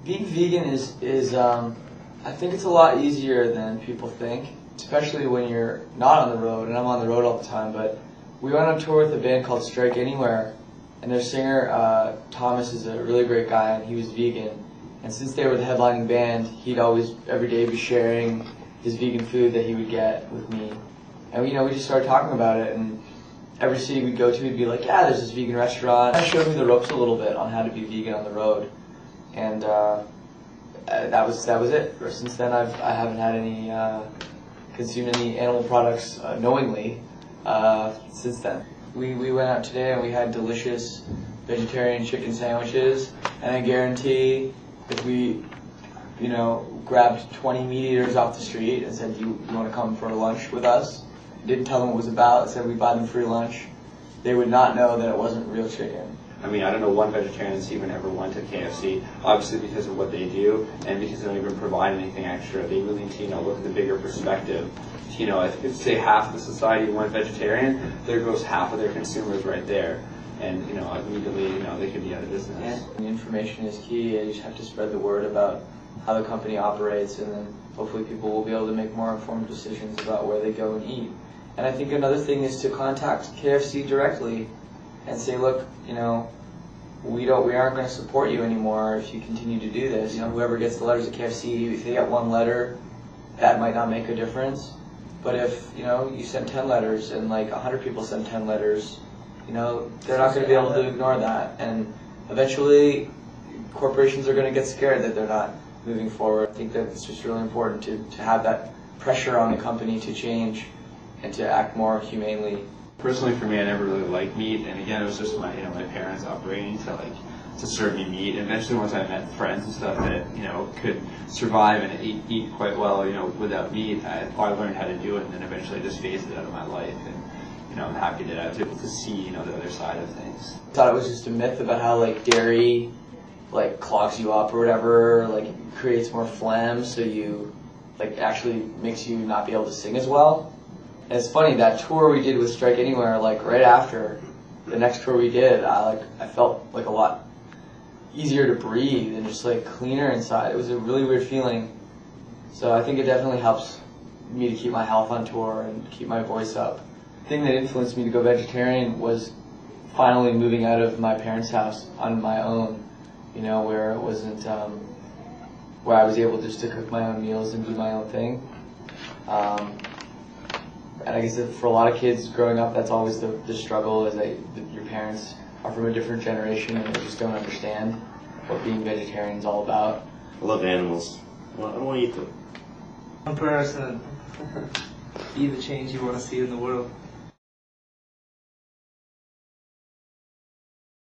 Being vegan is I think it's a lot easier than people think, especially when you're not on the road, and I'm on the road all the time. But we went on tour with a band called Strike Anywhere, and their singer Thomas is a really great guy, and he was vegan. And since they were the headlining band, he'd always every day be sharing his vegan food that he would get with me. And we just started talking about it, and every city we'd go to, he'd be like, "Yeah, there's this vegan restaurant." He showed me the ropes a little bit on how to be vegan on the road, and that was it. Since then, I haven't had any consumed any animal products knowingly since then. We went out today and we had delicious vegetarian chicken sandwiches, and I guarantee if we grabbed 20 meat eaters off the street and said, you want to come for lunch with us? Didn't tell them what it was about, said we'd buy them free lunch, they would not know that it wasn't real chicken. I mean, I don't know one vegetarian that's even ever went to KFC, obviously because of what they do, and because they don't even provide anything extra. They really need to, look at the bigger perspective. If say half the society went vegetarian, there goes half of their consumers right there. And, immediately, they could be out of business. And information is key. You just have to spread the word about how the company operates, and then hopefully people will be able to make more informed decisions about where they go and eat. And I think another thing is to contact KFC directly and say, look, we aren't going to support you anymore if you continue to do this. Whoever gets the letters at KFC, if they get one letter, that might not make a difference. But if, you send 10 letters and like 100 people send 10 letters, they're not going to be able to ignore that. And eventually, corporations are going to get scared that they're not moving forward. I think that it's just really important to have that pressure on the company to change and to act more humanely. Personally, for me, I never really liked meat, and again, it was just my parents upbringing to serve me meat. And eventually, once I met friends and stuff that could survive and eat quite well, without meat, I learned how to do it, and then eventually I just phased it out of my life. And I'm happy that I was able to see the other side of things. I thought it was just a myth about how dairy clogs you up or whatever, creates more phlegm, so you actually makes you not be able to sing as well. And it's funny, that tour we did with Strike Anywhere, right after the next tour we did, I felt a lot easier to breathe and just cleaner inside. It was a really weird feeling. So I think it definitely helps me to keep my health on tour and keep my voice up. The thing that influenced me to go vegetarian was finally moving out of my parents' house on my own, where it wasn't, where I was able just to cook my own meals and do my own thing. And I guess for a lot of kids growing up, that's always the struggle, is that your parents are from a different generation and they just don't understand what being vegetarian is all about. I love animals. I don't want to eat them. One person, be the change you want to see in the world.